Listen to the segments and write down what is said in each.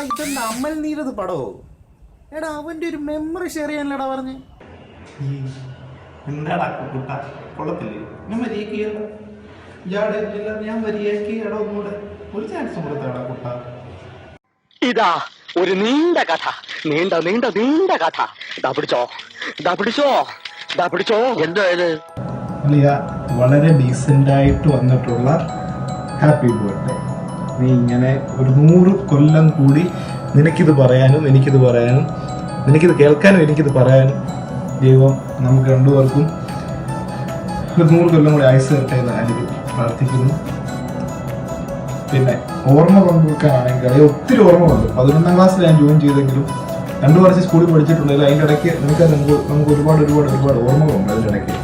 ഇതെന്താ അമ്മൽ നീരത് പടവോ? എടാ അവന്റെ ഒരു മെമ്മറി ഷെയർ ചെയ്യാനല്ലടാ പറഞ്ഞ്. എന്താടാ കുട്ട കൊള്ളത്തില്ലേ? ഞാൻ വരിയേക്കില്ല, ഞാൻ വരിയേക്കിട ഒന്നുകൂടെ ഒരു ചാൻസ് കൊടുത്താടാ കുട്ട. ഇതാ ഒരു നീണ്ട കഥ, നീണ്ട നീണ്ട നീണ്ട കഥ. പിടിച്ചോ. എന്താ ഇത്? വളരെ ഡീസന്റ് ആയിട്ട് വന്നിട്ടുള്ള ഹാപ്പി ബർത്ത്ഡേ. നീ ഇങ്ങനെ ഒരു 100 കൊല്ലം കൂടി നിനക്കിത് പറയാനും എനിക്കിത് പറയാനും, നിനക്കിത് കേൾക്കാനും എനിക്കിത് പറയാനും ദൈവം നമുക്ക് രണ്ടുപേർക്കും ഒരു 100 കൊല്ലം കൂടി ആയുസ് തരട്ടെ എന്ന് ഞാനിത് പ്രാർത്ഥിക്കുന്നു. പിന്നെ ഓർമ്മ പങ്കുവെക്കാനാണെങ്കിൽ ഒത്തിരി ഓർമ്മകളുണ്ട്. 11ാം ക്ലാസ്സിൽ ഞാൻ ജോയിൻ ചെയ്തെങ്കിലും 2 വർഷം സ്കൂളിൽ പഠിച്ചിട്ടുണ്ടെങ്കിൽ അതിൻ്റെ ഇടയ്ക്ക് നമുക്ക് ഒരുപാട് ഓർമ്മകളുണ്ട്. അതിൻ്റെ ഇടയ്ക്ക്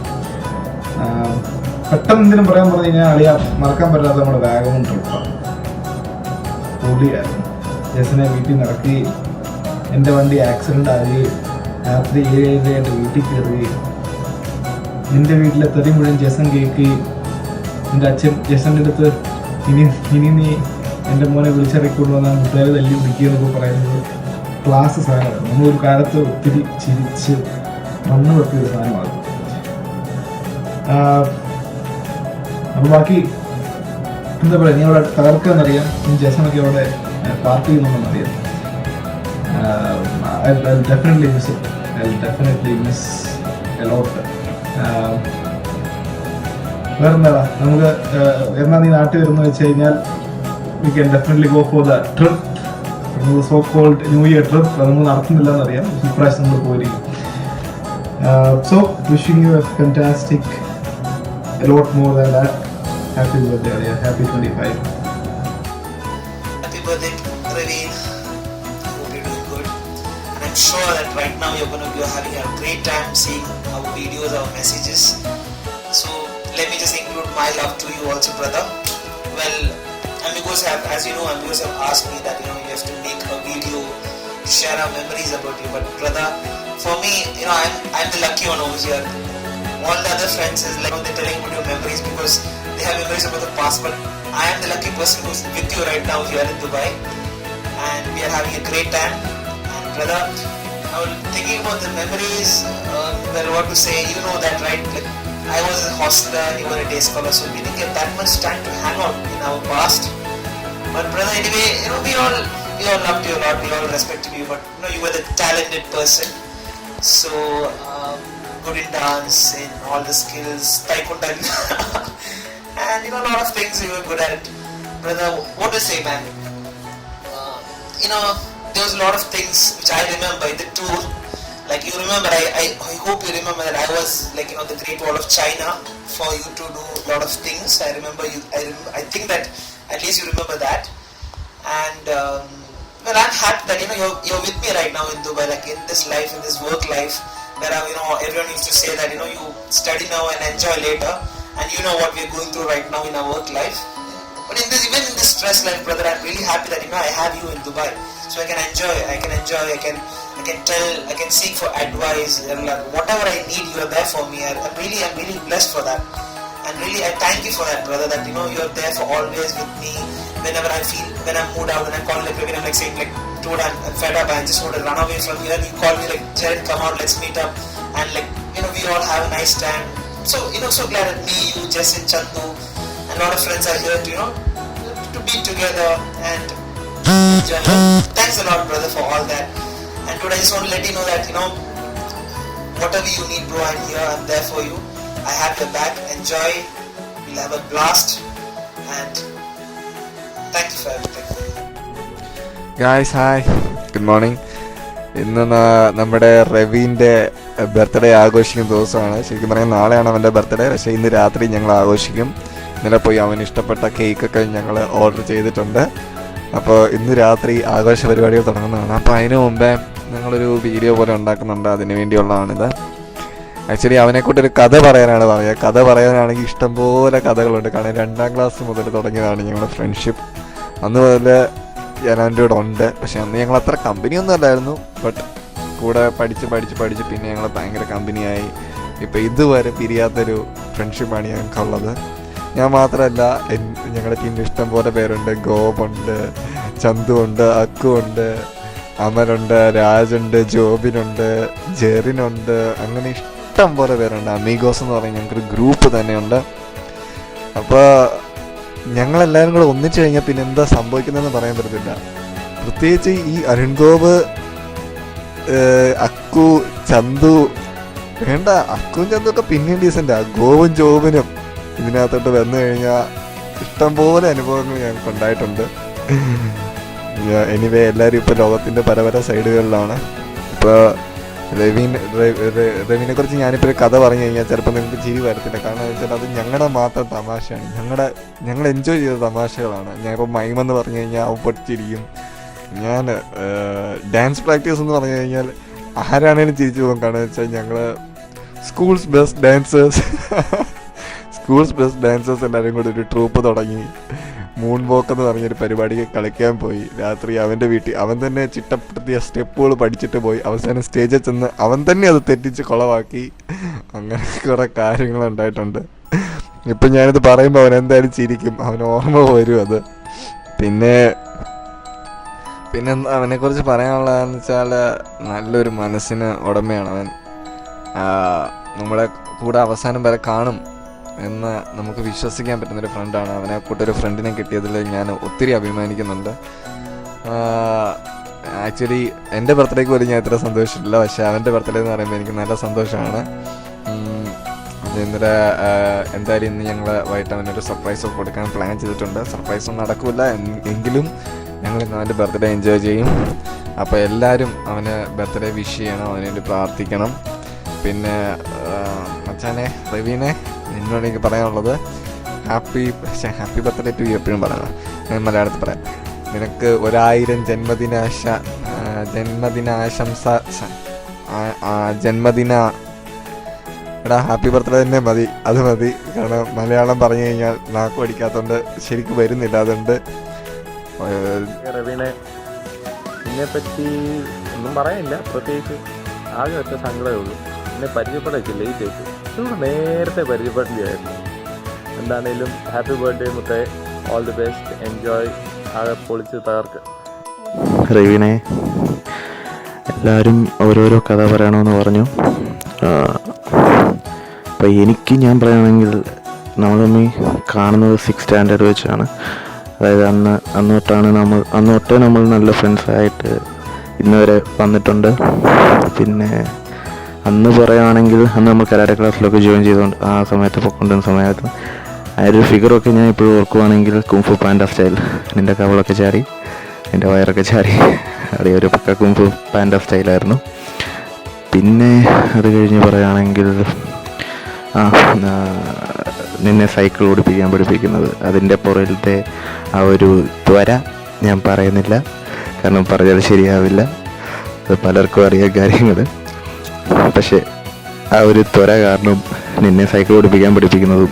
പെട്ടെന്ന് എന്തെങ്കിലും പറയാൻ പറഞ്ഞു കഴിഞ്ഞാൽ അറിയാം മറക്കാൻ പറ്റാത്ത നമ്മുടെ വാഗമൺ ട്രിപ്പാണ്. പൊളിയായിരുന്നു. ജസിനെ വീട്ടിൽ നടക്കുകയും എൻ്റെ വണ്ടി ആക്സിഡൻ്റ് ആകുകയും രാത്രി 7-7 വീട്ടിൽ കയറുകയും എൻ്റെ വീട്ടിലെ തെറി മുഴുവൻ ജസൻ കേൾക്കുകയും എൻ്റെ അച്ഛൻ ജസൻ്റെ അടുത്ത് ഇനി നീ എൻ്റെ മോനെ വിളിച്ചിറക്കിക്കൊണ്ട് വന്നാൽ മുട്ടുകാരെ തല്ലി പിടിക്കുക എന്നൊക്കെ പറയുന്നത് ക്ലാസ് സാധനമാണ്. നമ്മളൊരു കാലത്ത് ഒത്തിരി ചിരിച്ച് മണ്ണ് വെക്കിയൊരു സാധനമാണ്. അപ്പോൾ ബാക്കി എന്താ പറയുക, നീ അവിടെ തകർക്കാന്നറിയാം, നീ ജസനൊക്കെ അവിടെ പാർട്ടി ചെയ്യുന്നുണ്ടെന്നറിയാം. I'll definitely miss a lot. വേറെന്താടാ, നമുക്ക് എന്നാ നീ നാട്ടിൽ വരുന്ന വെച്ച് കഴിഞ്ഞാൽ we can definitely go for the trip, so called New Year trip. അത് നമ്മൾ നടത്തുന്നില്ല എന്നറിയാം, ഇപ്രാവശ്യം നമ്മൾ പോയിരിക്കും. So wishing you a fantastic, a lot more than that. Happy birthday, Arya. Happy 25. Happy birthday, Raveen. Hope you're doing good. And I'm sure that right now you're going to be having a great time seeing our videos, our messages. So let me just include my love to you also, brother. Well, amigos have, as you know, amigos have asked me that you have to make a video to share our memories about you. But brother, for me, I'm the lucky one over here. All the other friends is like they're telling about your memories because they have memories about the past, but I am the lucky person who's with you right now here in Dubai, and we are having a great time. And brother, I was thinking about the memories. Well, what to say? You know that, right? Like, I was a hostler, you were a day scholar, so we didn't get that much time to hang out in our past. But brother, anyway, we all loved you a lot. We all respected you, but you were the talented person. So good in dance, in all the skills, taekwondo, and a lot of things you were good at it. Brother, what to say, man? There was a lot of things which I remember in the tour. Like you remember, I hope you remember that I was like the Great Wall of China for you to do a lot of things. I remember you. I think that at least you remember that. And well, I'm happy that you're with me right now in Dubai, like in this life, in this work life. Where everyone used to say that you study now and enjoy later, and you know what we are going through right now in our work life. But even in this stress life, brother, I'm really happy that I have you in Dubai, so I can enjoy, I can tell, I can seek for advice, and whatever I need, you are there for me. I'm really blessed for that, and really I thank you for that, brother. That you are there for always with me. Whenever I feel, when I'm mood out, when I call when I'm saying dude, I'm fed up, I just want to run away from here. And you call me Jared, come out, let's meet up, and we all have a nice time. So so glad that me, you, Jason, Chandu, and a lot of friends are here to be together and enjoy. Thanks a lot, brother, for all that. And today I just want to let you know that whatever you need, bro, I'm here, I'm there for you. I have your back. Enjoy. We'll have a blast, and thank you for everything. Guys hi, good morning. ഇന്ന് നമ്മുടെ റവീൻ്റെ birthday ആഘോഷിക്കുന്ന ദിവസമാണ്. ശരിക്കും പറഞ്ഞാൽ നാളെയാണ് അവൻ്റെ birthday, പക്ഷേ ഇന്ന് രാത്രി ഞങ്ങൾ ആഘോഷിക്കും. ഇന്നലെ പോയി അവന് ഇഷ്ടപ്പെട്ട കേക്കൊക്കെ ഞങ്ങൾ ഓർഡർ ചെയ്തിട്ടുണ്ട്. അപ്പോൾ ഇന്ന് രാത്രി ആഘോഷ പരിപാടികൾ തുടങ്ങുന്നതാണ്. അപ്പോൾ അതിന് മുമ്പേ ഞങ്ങളൊരു വീഡിയോ പോലെ ഉണ്ടാക്കുന്നുണ്ട്, അതിന് വേണ്ടിയുള്ളതാണിത്. ആക്ച്വലി അവനെക്കൊണ്ടൊരു കഥ പറയാനാണ് പറയുക. കഥ പറയാനാണെങ്കിൽ ഇഷ്ടംപോലെ കഥകളുണ്ട്. കാരണം 2ാം ക്ലാസ് മുതൽ തുടങ്ങിയതാണ് ഞങ്ങളുടെ ഫ്രണ്ട്ഷിപ്പ്. അന്ന് മുതൽ ഞാൻ അവൻ്റെ കൂടെ ഉണ്ട്. പക്ഷെ അന്ന് ഞങ്ങൾ അത്ര കമ്പനിയൊന്നും അല്ലായിരുന്നു, ബട്ട് കൂടെ പഠിച്ച് പിന്നെ ഞങ്ങൾ ഭയങ്കര കമ്പനിയായി. ഇപ്പോൾ ഇതുവരെ പിരിയാത്തൊരു ഫ്രണ്ട്ഷിപ്പാണ് ഞങ്ങൾക്കുള്ളത്. ഞാൻ മാത്രമല്ല, ഞങ്ങളുടെ ടീമിൽ ഇഷ്ടം പോലെ പേരുണ്ട്. ഗോപുണ്ട്, ചന്തു ഉണ്ട്, അക്കു ഉണ്ട്, അമലുണ്ട്, രാജുണ്ട്, ജോബിനുണ്ട്, ജെറിനുണ്ട്, അങ്ങനെ ഇഷ്ടം പോലെ പേരുണ്ട്. അമീഗോസ് എന്ന് പറഞ്ഞാൽ ഞങ്ങൾക്കൊരു ഗ്രൂപ്പ് തന്നെയുണ്ട്. അപ്പോൾ ഞങ്ങളെല്ലാവരും കൂടെ ഒന്നിച്ചു കഴിഞ്ഞാൽ പിന്നെ എന്താ സംഭവിക്കുന്നതെന്ന് പറയാൻ പറ്റത്തില്ല. പ്രത്യേകിച്ച് ഈ അരുൺഗോപ്, അക്കു, ചന്തു, വേണ്ട അക്കുവും ചന്തുമൊക്കെ പിന്നെയും ഡീസൻ്റാണ്. ഗോവും ജോബിനും ഇതിനകത്തോട്ട് വന്നു കഴിഞ്ഞാൽ ഇഷ്ടംപോലെ അനുഭവങ്ങൾ ഞങ്ങൾക്ക് ഉണ്ടായിട്ടുണ്ട്. എനിവേ എല്ലാവരും ഇപ്പോൾ ലോകത്തിൻ്റെ പല പല സൈഡുകളിലാണ്. ഇപ്പോൾ റെവിനെ കുറിച്ച് ഞാനിപ്പോൾ ഒരു കഥ പറഞ്ഞു കഴിഞ്ഞാൽ ചിലപ്പോൾ നിങ്ങൾക്ക് ചിരി വരത്തില്ല. കാരണം എന്ന് വെച്ചാൽ അത് ഞങ്ങളുടെ മാത്രം തമാശയാണ്, ഞങ്ങൾ എൻജോയ് ചെയ്ത തമാശകളാണ്. ഞാനിപ്പോൾ മൈമെന്ന് പറഞ്ഞു കഴിഞ്ഞാൽ അവൻ പൊട്ടിച്ചിരിക്കും. ഞാൻ ഡാൻസ് പ്രാക്ടീസ് എന്ന് പറഞ്ഞു കഴിഞ്ഞാൽ ആരാണേലും ചിരിച്ചു പോകും. കാരണം എന്ന് വെച്ചാൽ ഞങ്ങൾ സ്കൂൾസ് ബെസ്റ്റ് ഡാൻസേഴ്സ് എല്ലാവരും കൂടി ഒരു ട്രൂപ്പ് തുടങ്ങി. മൂൺ വോക്ക് എന്ന് പറഞ്ഞൊരു പരിപാടിക്ക് കളിക്കാൻ പോയി. രാത്രി അവൻ്റെ വീട്ടിൽ അവൻ തന്നെ ചിട്ടപ്പെടുത്തിയ സ്റ്റെപ്പുകൾ പഠിച്ചിട്ട് പോയി. അവസാനം സ്റ്റേജിൽ ചെന്ന് അവൻ തന്നെ അത് തെറ്റിച്ച് കുളവാക്കി. അങ്ങനെ കുറേ കാര്യങ്ങളുണ്ടായിട്ടുണ്ട്. ഇപ്പം ഞാനിത് പറയുമ്പോൾ അവൻ എന്തായാലും ചിരിക്കും, അവന് ഓർമ്മ വരും അത്. പിന്നെ അവനെക്കുറിച്ച് പറയാനുള്ളതെന്ന് വെച്ചാൽ നല്ലൊരു മനസ്സിന് ഉടമയാണ് അവൻ. നമ്മളെ കൂടെ അവസാനം വരെ കാണും എന്ന് നമുക്ക് വിശ്വസിക്കാൻ പറ്റുന്നൊരു ഫ്രണ്ടാണ്. അവനെ കൂട്ടൊരു ഫ്രണ്ടിനെ കിട്ടിയതിൽ ഞാൻ ഒത്തിരി അഭിമാനിക്കുന്നുണ്ട്. ആക്ച്വലി എൻ്റെ ബർത്ത്ഡേക്ക് പോലും ഞാൻ ഇത്ര സന്തോഷമില്ല, പക്ഷേ അവൻ്റെ ബർത്ത്ഡേ എന്ന് പറയുമ്പോൾ എനിക്ക് നല്ല സന്തോഷമാണ്. ഇന്നലെ എന്തായാലും ഇന്ന് ഞങ്ങൾ വൈകിട്ട് അവനൊരു സർപ്രൈസ് കൊടുക്കാൻ പ്ലാൻ ചെയ്തിട്ടുണ്ട്. സർപ്രൈസ് ഒന്നും നടക്കില്ല എങ്കിലും ഞങ്ങൾ ഇന്ന് അവൻ്റെ ബർത്ത്ഡേ എൻജോയ് ചെയ്യും. അപ്പോൾ എല്ലാവരും അവന് ബർത്ത്ഡേ വിഷ് ചെയ്യണം, അവന് വേണ്ടി പ്രാർത്ഥിക്കണം. പിന്നെ മച്ചാനെ റവീനെ, എന്നോട് എനിക്ക് പറയാനുള്ളത് ഹാപ്പി ബർത്ത്ഡേ ടു യു. എപ്പോഴും പറയണം, ഞാൻ മലയാളത്തിൽ പറയാം. നിനക്ക് 1000 ജന്മദിന എടാ ഹാപ്പി ബർത്ത്ഡേ തന്നെ മതി, അത് മതി. കാരണം മലയാളം പറഞ്ഞു കഴിഞ്ഞാൽ നാക്ക് പഠിക്കാത്തതുകൊണ്ട് ശരിക്കും വരുന്നില്ല. അതുകൊണ്ട് റവീനെ ഇതിനെപ്പറ്റി ഒന്നും പറയാനില്ല, പ്രത്യേകിച്ച് ആകെ ഒറ്റ സങ്കടമേ ഉള്ളൂ. എന്നെ പരിചയപ്പെടാൻ ലേറ്റ് ആയിട്ട്, ഇതുകൊണ്ട് നേരത്തെ പരിചയപ്പെടേണ്ടിയായിരുന്നു. എന്താണേലും ഹാപ്പി ബർത്ത്ഡേ മുത്തേ, ഓൾ ദി ബെസ്റ്റ്, എൻജോയ്, ആകെ പൊളിച്ച് തകർക്ക്. റവീനെ എല്ലാവരും ഓരോരോ കഥ പറയണമെന്ന് പറഞ്ഞു. അപ്പോൾ ഞാൻ പറയുകയാണെങ്കിൽ നമ്മൾ തമ്മിൽ കാണുന്നത് 6th സ്റ്റാൻഡേർഡ് വെച്ചാണ്. അതായത് അന്ന് തൊട്ടേ നമ്മൾ നല്ല ഫ്രണ്ട്സായിട്ട് ഇന്ന് വരെ വന്നിട്ടുണ്ട്. പിന്നെ അന്ന് പറയുകയാണെങ്കിൽ അന്ന് നമ്മൾ കരാട്ടെ ക്ലാസ്സിലൊക്കെ ജോയിൻ ചെയ്തുകൊണ്ട് ആ സമയത്ത് പൊക്കൊണ്ടിരുന്ന സമയത്ത് ആ ഒരു ഫിഗറൊക്കെ ഞാൻ ഇപ്പോഴും ഓർക്കുവാണെങ്കിൽ കുംഫു പാൻഡ സ്റ്റൈൽ, നിൻ്റെ കവളൊക്കെ ചാടി നിൻ്റെ വയറൊക്കെ ചാടി അറിയ ഒരു പക്ക കുംഫു പാൻഡ സ്റ്റൈലായിരുന്നു. പിന്നെ അത് കഴിഞ്ഞ് പറയുകയാണെങ്കിൽ നിന്നെ സൈക്കിൾ ഓടിപ്പിക്കാൻ പഠിപ്പിക്കുന്നത്, അതിൻ്റെ പുറകിലത്തെ ആ ഒരു ത്വര ഞാൻ പറയുന്നില്ല, കാരണം പറഞ്ഞാൽ ശരിയാവില്ല, അത് പലർക്കും അറിയാൻ കാര്യങ്ങൾ. പക്ഷേ ആ ഒരു ത്വര കാരണം നിന്നെ സൈക്കിൾ ഓടിപ്പിക്കാൻ പഠിപ്പിക്കുന്നതും,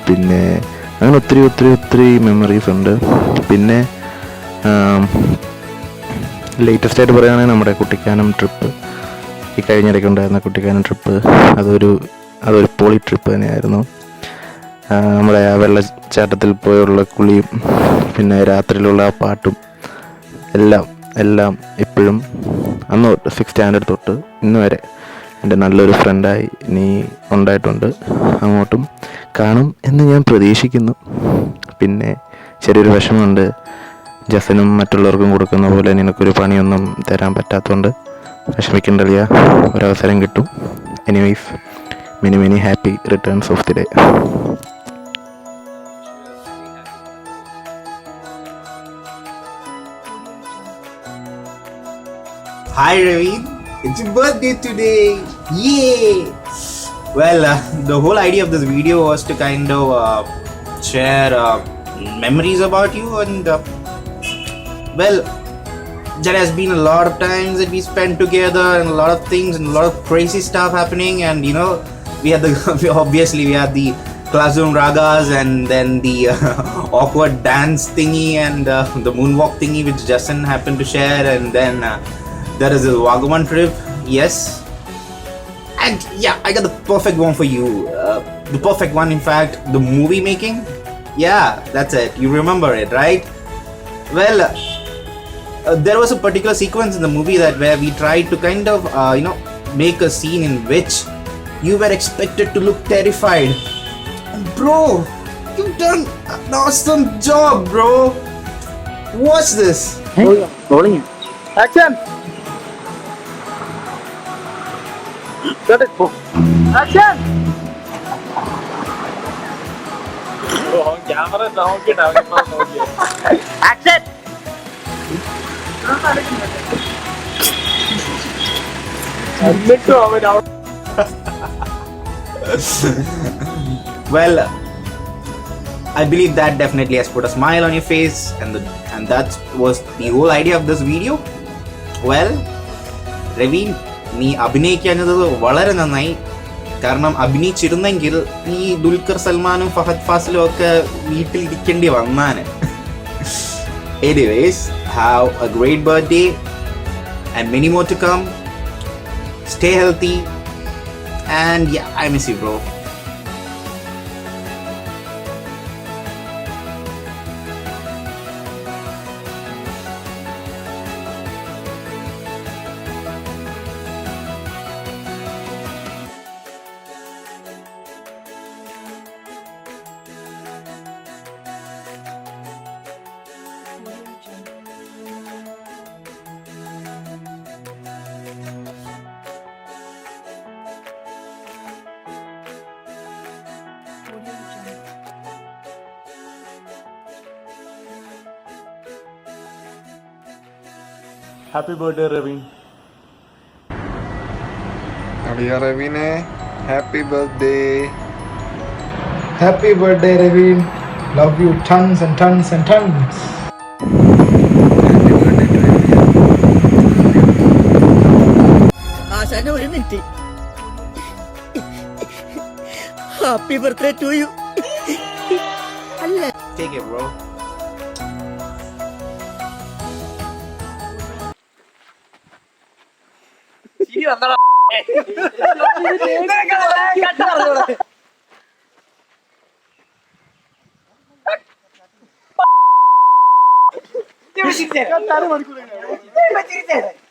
പിന്നെ അങ്ങനെ ഒത്തിരി മെമ്മറീസ് ഉണ്ട്. പിന്നെ ലേറ്റസ്റ്റ് ആയിട്ട് പറയുകയാണെങ്കിൽ നമ്മുടെ കുട്ടിക്കാനം ട്രിപ്പ്, ഈ കഴിഞ്ഞിടയ്ക്ക് ഉണ്ടായിരുന്ന കുട്ടിക്കാനം ട്രിപ്പ്, അതൊരു പോളി ട്രിപ്പ് തന്നെയായിരുന്നു. നമ്മുടെ ആ വെള്ളച്ചാട്ടത്തിൽ പോയുള്ള കുളിയും പിന്നെ രാത്രിയിലുള്ള ആ പാട്ടും എല്ലാം ഇപ്പോഴും അന്ന് 6th സ്റ്റാൻഡേർഡ് തൊട്ട് ഇന്ന് വരെ എൻ്റെ നല്ലൊരു ഫ്രണ്ടായി നീ ഉണ്ടായിട്ടുണ്ട്. അങ്ങോട്ടും കാണും എന്ന് ഞാൻ പ്രതീക്ഷിക്കുന്നു. പിന്നെ ചെറിയൊരു വിഷമമുണ്ട്, ജസനും മറ്റുള്ളവർക്കും കൊടുക്കുന്ന പോലെ നിനക്കൊരു പണിയൊന്നും തരാൻ പറ്റാത്തതുകൊണ്ട് വിഷമിക്കണ്ടല്ല, ഒരവസരം കിട്ടും. Anyways, many happy returns of the day. Hi Ravi, it's your birthday today! Yay! Well, the whole idea of this video was to kind of share memories about you, and well, there has been a lot of times that we spent together, and a lot of things and a lot of crazy stuff happening. And you know, we had the classroom ragas, and then the awkward dance thingy, and the moonwalk thingy which Justin happened to share, and then there is a Wagaman trip. Yes, And yeah, I got the perfect one for you. The perfect one, in fact, the movie making. Yeah, that's it. You remember it, right? Well, there was a particular sequence in the movie that where we tried to kind of, make a scene in which you were expected to look terrified. And bro, you've done an awesome job, bro. Watch this. Action! Action! Camera action. എന്നിട്ടും അവൻ Well, I believe that definitely has put a smile on your face, and that was the whole idea of this video. Well, Raveen, നീ അഭിനയിക്കുന്നത് വളരെ നന്നായി. കാരണം അഭിനയിച്ചിരുന്നെങ്കിൽ ഈ ദുൽഖർ സൽമാനും ഫഹദ് ഫാസിലും ഒക്കെ വീട്ടിലിരിക്കേണ്ടി വന്നാണ്. Anyways, have a great birthday and many more to come. Stay healthy, and yeah, I miss you, bro. Happy birthday Raveen. അളിയ റവീനെ happy birthday. Happy birthday, Raveen. Love you tons and tons and tons. ആശാന്റെ ഒരു minute. Happy birthday to you. അല്ല Take it, bro. ചിരി വന്നടാ.